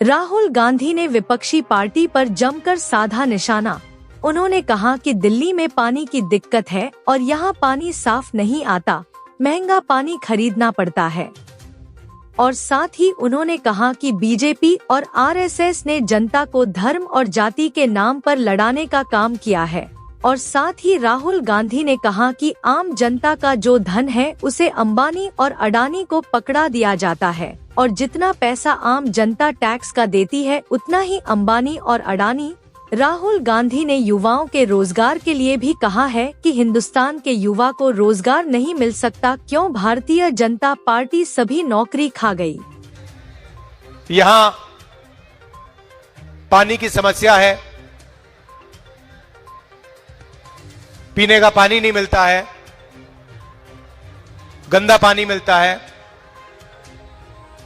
राहुल गांधी ने विपक्षी पार्टी पर जमकर साधा निशाना। उन्होंने कहा कि दिल्ली में पानी की दिक्कत है और यहाँ पानी साफ नहीं आता, महंगा पानी खरीदना पड़ता है। और साथ ही उन्होंने कहा कि बीजेपी और आरएसएस ने जनता को धर्म और जाति के नाम पर लड़ाने का काम किया है। और साथ ही राहुल गांधी ने कहा कि आम जनता का जो धन है उसे अंबानी और अडानी को पकड़ा दिया जाता है और जितना पैसा आम जनता टैक्स का देती है उतना ही अंबानी और अडानी। राहुल गांधी ने युवाओं के रोजगार के लिए भी कहा है कि हिंदुस्तान के युवा को रोजगार नहीं मिल सकता, क्यों भारतीय जनता पार्टी सभी नौकरी खा गई। यहाँ पानी की समस्या है, पीने का पानी नहीं मिलता है, गंदा पानी मिलता है,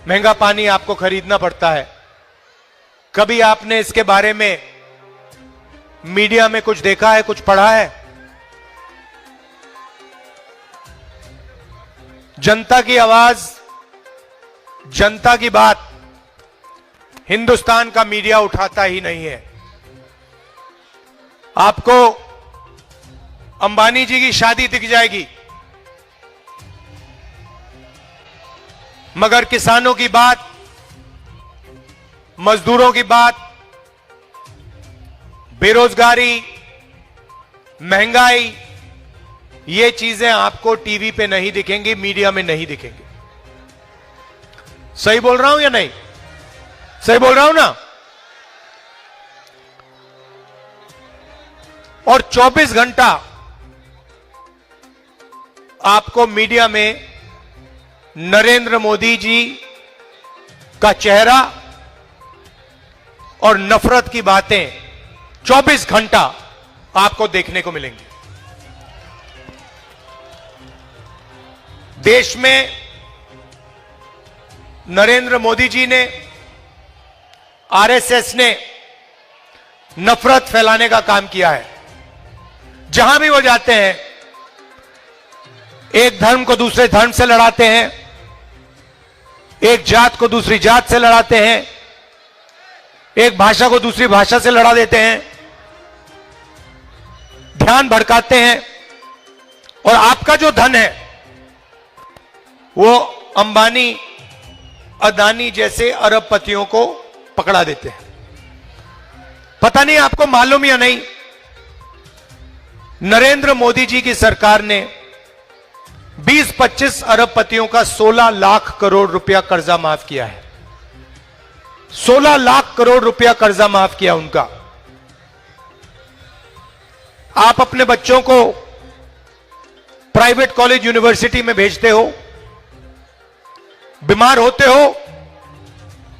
महंगा पानी आपको खरीदना पड़ता है। कभी आपने इसके बारे में मीडिया में कुछ देखा है, कुछ पढ़ा है? जनता की आवाज, जनता की बात हिंदुस्तान का मीडिया उठाता ही नहीं है। आपको अंबानी जी की शादी दिख जाएगी, मगर किसानों की बात, मजदूरों की बात, बेरोजगारी, महंगाई, ये चीजें आपको टीवी पे नहीं दिखेंगी, मीडिया में नहीं दिखेंगी। सही बोल रहा हूं या नहीं? सही बोल रहा हूं ना? और 24 घंटा आपको मीडिया में नरेंद्र मोदी जी का चेहरा और नफरत की बातें 24 घंटा आपको देखने को मिलेंगी। देश में नरेंद्र मोदी जी ने, आरएसएस ने नफरत फैलाने का काम किया है। जहां भी वो जाते हैं, एक धर्म को दूसरे धर्म से लड़ाते हैं, एक जात को दूसरी जात से लड़ाते हैं, एक भाषा को दूसरी भाषा से लड़ा देते हैं, ध्यान भड़काते हैं। और आपका जो धन है वो अंबानी, अदानी जैसे अरबपतियों को पकड़ा देते हैं। पता नहीं आपको मालूम या नहीं, नरेंद्र मोदी जी की सरकार ने 20-25 अरबपतियों का 16 लाख करोड़ रुपया कर्जा माफ किया है। 16 लाख करोड़ रुपया कर्जा माफ किया उनका। आप अपने बच्चों को प्राइवेट कॉलेज, यूनिवर्सिटी में भेजते हो, बीमार होते हो,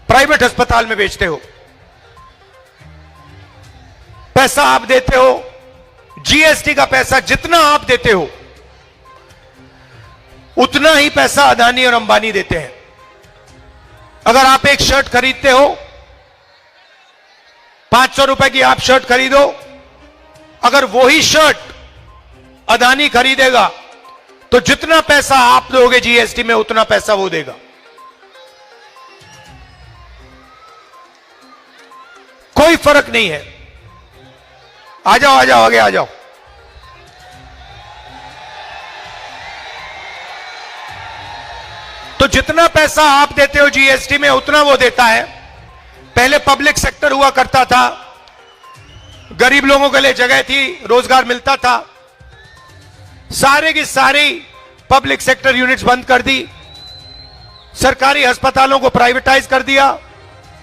प्राइवेट अस्पताल में भेजते हो, पैसा आप देते हो, जीएसटी का पैसा जितना आप देते हो उतना ही पैसा अदानी और अंबानी देते हैं। अगर आप एक शर्ट खरीदते हो, 500 रुपए की आप शर्ट खरीदो, अगर वही शर्ट अदानी खरीदेगा तो जितना पैसा आप दोगे जीएसटी में उतना पैसा वो देगा। कोई फर्क नहीं है। आ जाओ, आ जाओ, आगे आ जाओ। तो जितना पैसा आप देते हो जीएसटी में उतना वो देता है। पहले पब्लिक सेक्टर हुआ करता था, गरीब लोगों के लिए जगह थी, रोजगार मिलता था। सारे की सारी पब्लिक सेक्टर यूनिट्स बंद कर दी, सरकारी अस्पतालों को प्राइवेटाइज कर दिया,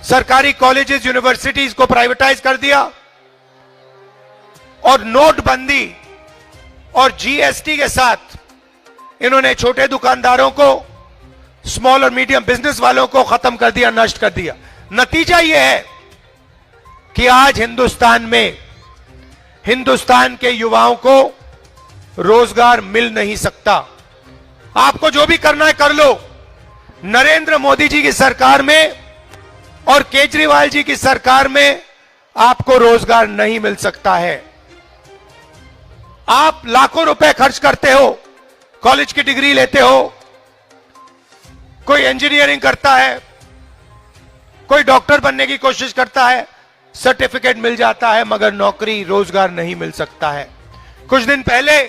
सरकारी कॉलेजेस, यूनिवर्सिटीज को प्राइवेटाइज कर दिया। और नोटबंदी और जीएसटी के साथ इन्होंने छोटे दुकानदारों को, स्मॉल और मीडियम बिजनेस वालों को खत्म कर दिया, नष्ट कर दिया। नतीजा यह है कि आज हिंदुस्तान में, हिंदुस्तान के युवाओं को रोजगार मिल नहीं सकता। आपको जो भी करना है कर लो। नरेंद्र मोदी जी की सरकार में और केजरीवाल जी की सरकार में आपको रोजगार नहीं मिल सकता है। आप लाखों रुपए खर्च करते हो, कॉलेज की डिग्री लेते हो, कोई इंजीनियरिंग करता है, कोई डॉक्टर बनने की कोशिश करता है, सर्टिफिकेट मिल जाता है, मगर नौकरी रोजगार नहीं मिल सकता है। कुछ दिन पहले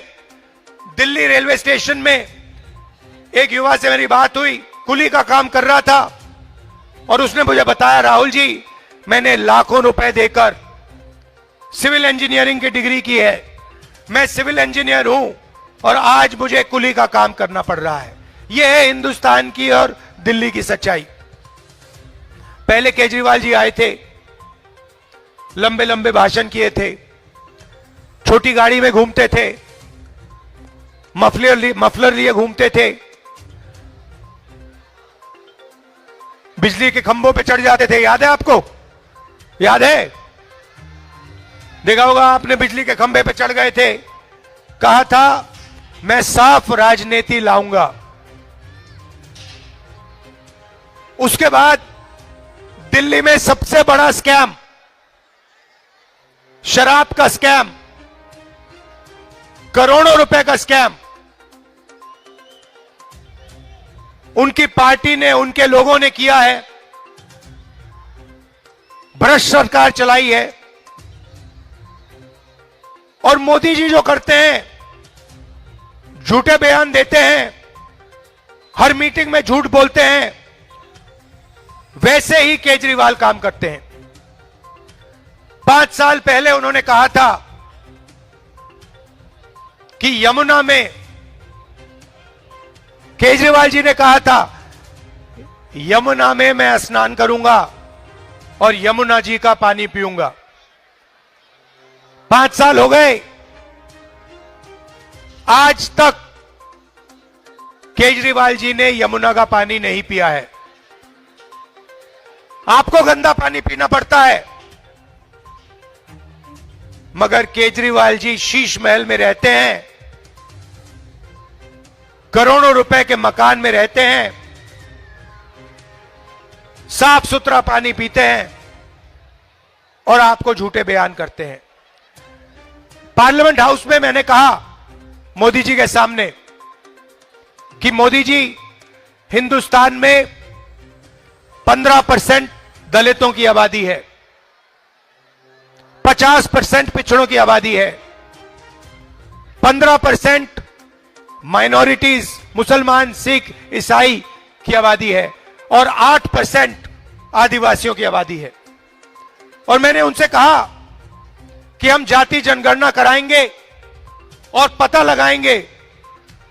दिल्ली रेलवे स्टेशन में एक युवा से मेरी बात हुई, कुली का काम कर रहा था, और उसने मुझे बताया, राहुल जी, मैंने लाखों रुपए देकर सिविल इंजीनियरिंग की डिग्री की है, मैं सिविल इंजीनियर हूं और आज मुझे कुली का काम करना पड़ रहा है। यह है हिंदुस्तान की और दिल्ली की सच्चाई। पहले केजरीवाल जी आए थे, लंबे लंबे भाषण किए थे, छोटी गाड़ी में घूमते थे, मफलर लिए घूमते थे, बिजली के खंभों पे चढ़ जाते थे। याद है आपको? याद है? देखा होगा आपने, बिजली के खंभे पे चढ़ गए थे, कहा था मैं साफ राजनीति लाऊंगा। उसके बाद दिल्ली में सबसे बड़ा स्कैम, शराब का स्कैम, करोड़ों रुपए का स्कैम, उनकी पार्टी ने, उनके लोगों ने किया है। भ्रष्ट सरकार चलाई है। और मोदी जी जो करते हैं, झूठे बयान देते हैं, हर मीटिंग में झूठ बोलते हैं, वैसे ही केजरीवाल काम करते हैं। 5 साल पहले उन्होंने कहा था कि यमुना में, केजरीवाल जी ने कहा था यमुना में मैं स्नान करूंगा और यमुना जी का पानी पीऊंगा। 5 साल हो गए, आज तक केजरीवाल जी ने यमुना का पानी नहीं पिया है। आपको गंदा पानी पीना पड़ता है, मगर केजरीवाल जी शीश महल में रहते हैं, करोड़ों रुपए के मकान में रहते हैं, साफ सुथरा पानी पीते हैं और आपको झूठे बयान करते हैं। पार्लियामेंट हाउस में मैंने कहा मोदी जी के सामने कि मोदी जी, हिंदुस्तान में 15% दलितों की आबादी है, 50% पिछड़ों की आबादी है, 15% माइनॉरिटीज, मुसलमान, सिख, ईसाई की आबादी है और 8% आदिवासियों की आबादी है। और मैंने उनसे कहा कि हम जाति जनगणना कराएंगे और पता लगाएंगे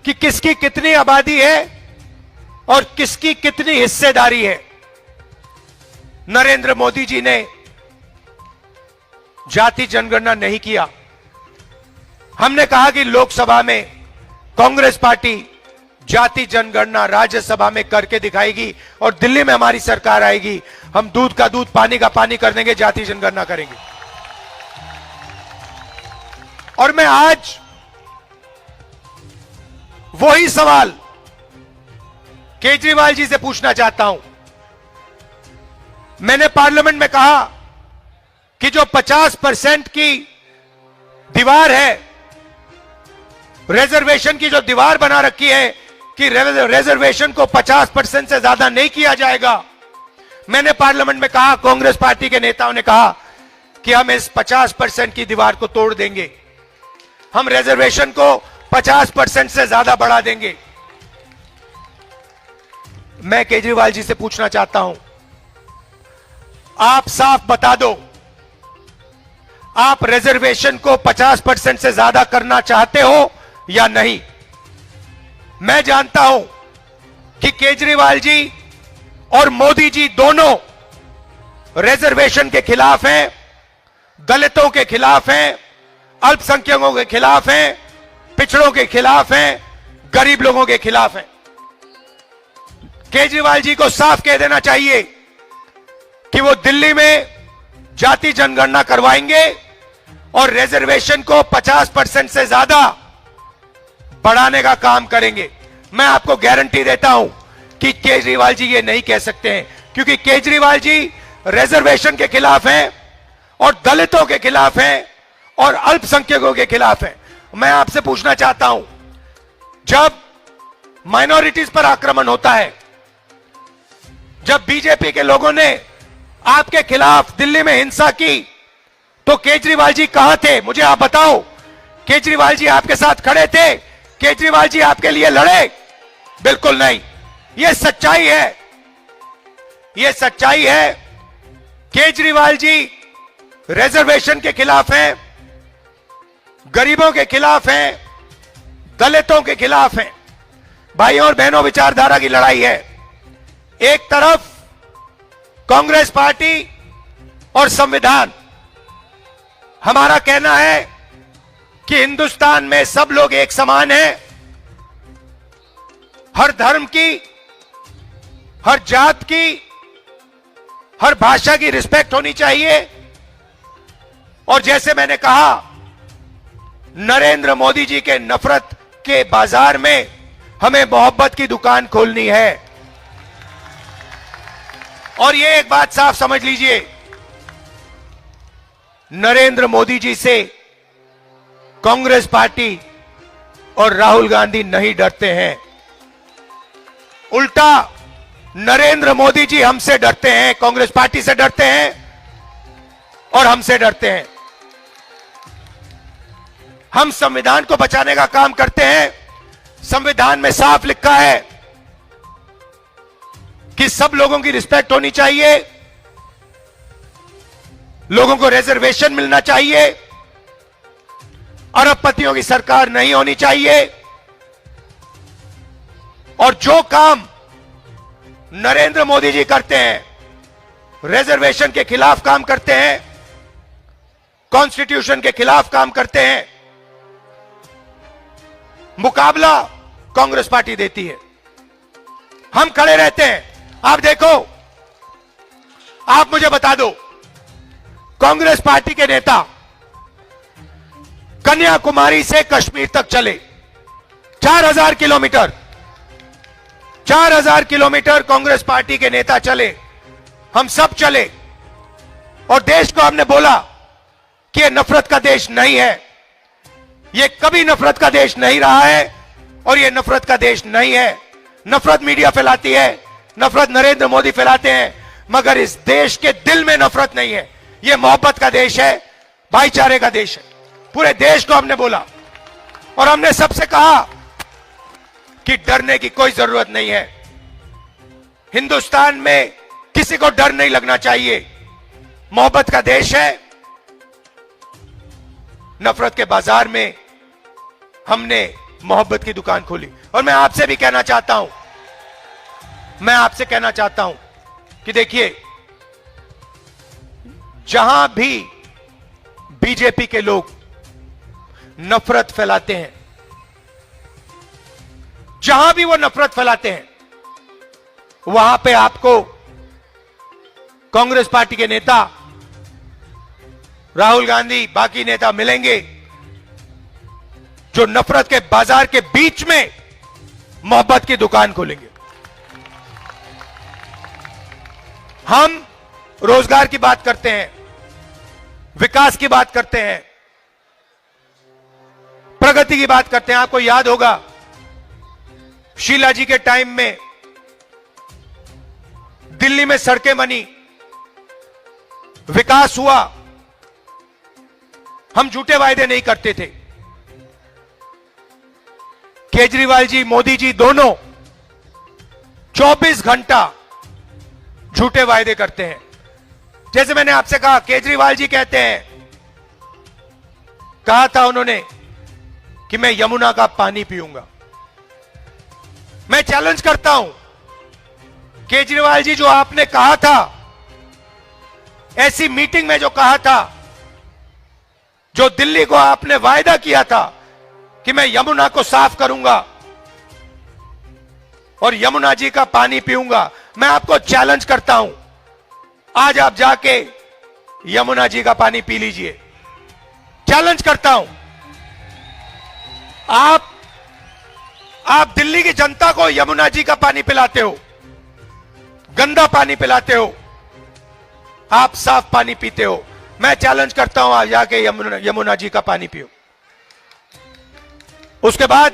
कि किसकी कितनी आबादी है और किसकी कितनी हिस्सेदारी है। नरेंद्र मोदी जी ने जाति जनगणना नहीं किया। हमने कहा कि लोकसभा में कांग्रेस पार्टी जाति जनगणना राज्यसभा में करके दिखाएगी और दिल्ली में हमारी सरकार आएगी, हम दूध का दूध, पानी का पानी कर देंगे, जाति जनगणना करेंगे। और मैं आज वही सवाल केजरीवाल जी से पूछना चाहता हूं। मैंने पार्लियामेंट में कहा कि जो 50% की दीवार है, रिजर्वेशन की जो दीवार बना रखी है कि रिजर्वेशन को 50% से ज्यादा नहीं किया जाएगा, मैंने पार्लियामेंट में कहा, कांग्रेस पार्टी के नेताओं ने कहा कि हम इस 50% की दीवार को तोड़ देंगे, हम रिजर्वेशन को 50% से ज्यादा बढ़ा देंगे। मैं केजरीवाल जी से पूछना चाहता हूं, आप साफ बता दो, आप रिजर्वेशन को 50% से ज्यादा करना चाहते हो या नहीं? मैं जानता हूं कि केजरीवाल जी और मोदी जी दोनों रिजर्वेशन के खिलाफ हैं, दलितों के खिलाफ हैं, अल्पसंख्यकों के खिलाफ हैं, पिछड़ों के खिलाफ हैं, गरीब लोगों के खिलाफ हैं। केजरीवाल जी को साफ कह देना चाहिए कि वो दिल्ली में जाति जनगणना करवाएंगे और रिजर्वेशन को 50% से ज्यादा बढ़ाने का काम करेंगे। मैं आपको गारंटी देता हूं कि केजरीवाल जी ये नहीं कह सकते हैं, क्योंकि केजरीवाल जी रिजर्वेशन के खिलाफ हैं और दलितों के खिलाफ हैं और अल्पसंख्यकों के खिलाफ हैं। मैं आपसे पूछना चाहता हूं, जब माइनॉरिटीज पर आक्रमण होता है, जब बीजेपी के लोगों ने आपके खिलाफ दिल्ली में हिंसा की तो केजरीवाल जी कहां थे? मुझे आप बताओ। केजरीवाल जी आपके साथ खड़े थे? केजरीवाल जी आपके लिए लड़े? बिल्कुल नहीं। यह सच्चाई है, यह सच्चाई है। केजरीवाल जी रिजर्वेशन के खिलाफ हैं, गरीबों के खिलाफ हैं, दलितों के खिलाफ हैं। भाइयों और बहनों, विचारधारा की लड़ाई है। एक तरफ कांग्रेस पार्टी और संविधान। हमारा कहना है कि हिंदुस्तान में सब लोग एक समान हैं। हर धर्म की, हर जात की, हर भाषा की रिस्पेक्ट होनी चाहिए। और जैसे मैंने कहा, नरेंद्र मोदी जी के नफरत के बाजार में हमें मोहब्बत की दुकान खोलनी है। और ये एक बात साफ समझ लीजिए, नरेंद्र मोदी जी से कांग्रेस पार्टी और राहुल गांधी नहीं डरते हैं। उल्टा नरेंद्र मोदी जी हमसे डरते हैं, कांग्रेस पार्टी से डरते हैं और हमसे डरते हैं। हम संविधान को बचाने का काम करते हैं। संविधान में साफ लिखा है कि सब लोगों की रिस्पेक्ट होनी चाहिए, लोगों को रिजर्वेशन मिलना चाहिए, अरबपतियों की सरकार नहीं होनी चाहिए। और जो काम नरेंद्र मोदी जी करते हैं, रिजर्वेशन के खिलाफ काम करते हैं, कॉन्स्टिट्यूशन के खिलाफ काम करते हैं, मुकाबला कांग्रेस पार्टी देती है। हम खड़े रहते हैं। आप देखो, आप मुझे बता दो, कांग्रेस पार्टी के नेता कन्याकुमारी से कश्मीर तक चले, 4000 किलोमीटर, 4000 किलोमीटर कांग्रेस पार्टी के नेता चले, हम सब चले। और देश को हमने बोला कि यह नफरत का देश नहीं है, यह कभी नफरत का देश नहीं रहा है और यह नफरत का देश नहीं है। नफरत मीडिया फैलाती है, नफरत नरेंद्र मोदी फैलाते हैं, मगर इस देश के दिल में नफरत नहीं है। यह मोहब्बत का देश है, भाईचारे का देश है। पूरे देश को हमने बोला और हमने सबसे कहा कि डरने की कोई जरूरत नहीं है। हिंदुस्तान में किसी को डर नहीं लगना चाहिए। मोहब्बत का देश है। नफरत के बाजार में हमने मोहब्बत की दुकान खोली। और मैं आपसे भी कहना चाहता हूं, मैं आपसे कहना चाहता हूं कि देखिए, जहां भी बीजेपी के लोग नफरत फैलाते हैं, जहां भी वो नफरत फैलाते हैं, वहां पे आपको कांग्रेस पार्टी के नेता राहुल गांधी, बाकी नेता मिलेंगे जो नफरत के बाजार के बीच में मोहब्बत की दुकान खोलेंगे। हम रोजगार की बात करते हैं, विकास की बात करते हैं, प्रगति की बात करते हैं। आपको याद होगा, शीला जी के टाइम में दिल्ली में सड़कें बनी, विकास हुआ। हम झूठे वायदे नहीं करते थे। केजरीवाल जी, मोदी जी दोनों 24 घंटा झूठे वायदे करते हैं। जैसे मैंने आपसे कहा, केजरीवाल जी कहते हैं, कहा था उन्होंने कि मैं यमुना का पानी पीऊंगा। मैं चैलेंज करता हूं, केजरीवाल जी, जो आपने कहा था, ऐसी मीटिंग में जो कहा था, जो दिल्ली को आपने वायदा किया था कि मैं यमुना को साफ करूंगा और यमुना जी का पानी पीऊंगा, मैं आपको चैलेंज करता हूं, आज आप जाके यमुना जी का पानी पी लीजिए। चैलेंज करता हूं। आप दिल्ली की जनता को यमुना जी का पानी पिलाते हो, गंदा पानी पिलाते हो, आप साफ पानी पीते हो। मैं चैलेंज करता हूं, आप जाके यमुना जी का पानी पियो। उसके बाद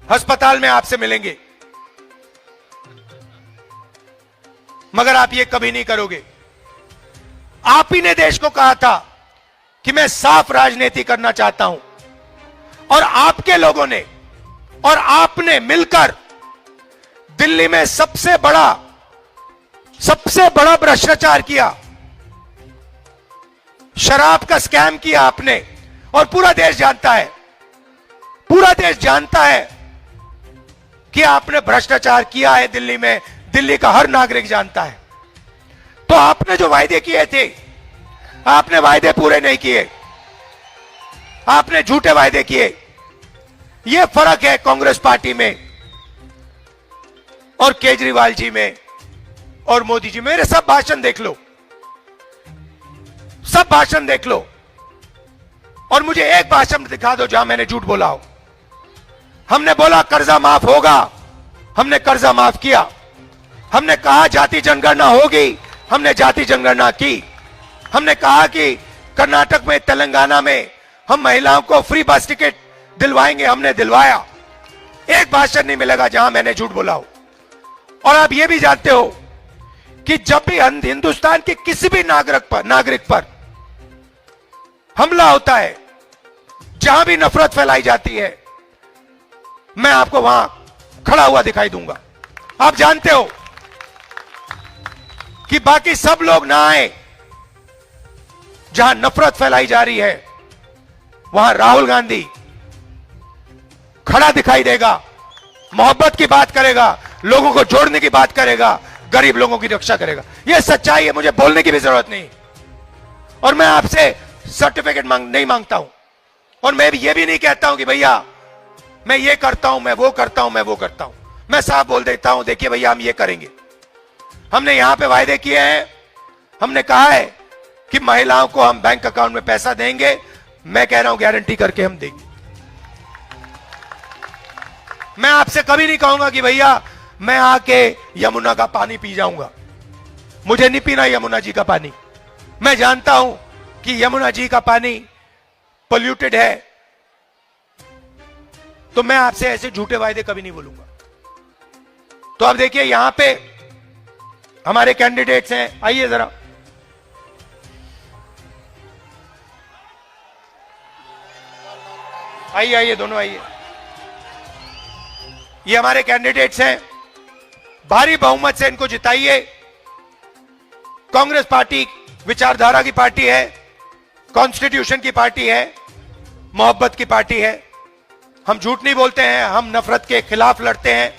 अस्पताल में आपसे मिलेंगे, मगर आप ये कभी नहीं करोगे। आप ही ने देश को कहा था कि मैं साफ राजनीति करना चाहता हूं, और आपके लोगों ने और आपने मिलकर दिल्ली में सबसे बड़ा भ्रष्टाचार किया, शराब का स्कैम किया आपने, और पूरा देश जानता है, पूरा देश जानता है कि आपने भ्रष्टाचार किया है दिल्ली में, दिल्ली का हर नागरिक जानता है। तो आपने जो वायदे किए थे, आपने वायदे पूरे नहीं किए, आपने झूठे वायदे किए। यह फर्क है कांग्रेस पार्टी में और केजरीवाल जी में और मोदी जी। मेरे सब भाषण देख लो, सब भाषण देख लो, और मुझे एक भाषण दिखा दो जहां मैंने झूठ बोला हो। हमने बोला कर्जा माफ होगा, हमने कर्जा माफ किया। हमने कहा जाति जनगणना होगी, हमने जाति जनगणना की। हमने कहा कि कर्नाटक में, तेलंगाना में हम महिलाओं को फ्री बस टिकट दिलवाएंगे, हमने दिलवाया। एक भाषण नहीं मिलेगा जहां मैंने झूठ बोला हो। और आप ये भी जानते हो कि जब भी हिंदुस्तान के किसी भी नागरिक पर हमला होता है, जहां भी नफरत फैलाई जाती है, मैं आपको वहां खड़ा हुआ दिखाई दूंगा। आप जानते हो कि बाकी सब लोग ना आए, जहां नफरत फैलाई जा रही है वहां राहुल गांधी खड़ा दिखाई देगा, मोहब्बत की बात करेगा, लोगों को जोड़ने की बात करेगा, गरीब लोगों की रक्षा करेगा। यह सच्चाई है, मुझे बोलने की भी जरूरत नहीं। और मैं आपसे सर्टिफिकेट नहीं मांगता हूं, और मैं ये भी नहीं कहता हूं कि भैया मैं ये करता हूं, मैं वो करता हूं, मैं वो करता हूं। मैं साफ बोल देता हूं, देखिए भैया हम ये करेंगे। हमने यहां पे वायदे किए हैं, हमने कहा है कि महिलाओं को हम बैंक अकाउंट में पैसा देंगे। मैं कह रहा हूं गारंटी करके हम देंगे। मैं आपसे कभी नहीं कहूंगा कि भैया मैं आके यमुना का पानी पी जाऊंगा, मुझे नहीं पीना यमुना जी का पानी। मैं जानता हूं कि यमुना जी का पानी पोल्यूटेड है, तो मैं आपसे ऐसे झूठे वायदे कभी नहीं बोलूंगा। तो अब देखिए यहां पे हमारे कैंडिडेट्स हैं, आइए जरा। आइए आइए, दोनों आइए। ये हमारे कैंडिडेट्स हैं, भारी बहुमत से इनको जिताइए। कांग्रेस पार्टी विचारधारा की पार्टी है, कॉन्स्टिट्यूशन की पार्टी है, मोहब्बत की पार्टी है। हम झूठ नहीं बोलते हैं, हम नफरत के खिलाफ लड़ते हैं,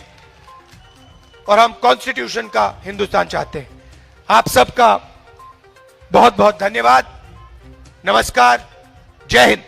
और हम कॉन्स्टिट्यूशन का हिंदुस्तान चाहते हैं। आप सबका बहुत बहुत धन्यवाद। नमस्कार, जय हिंद।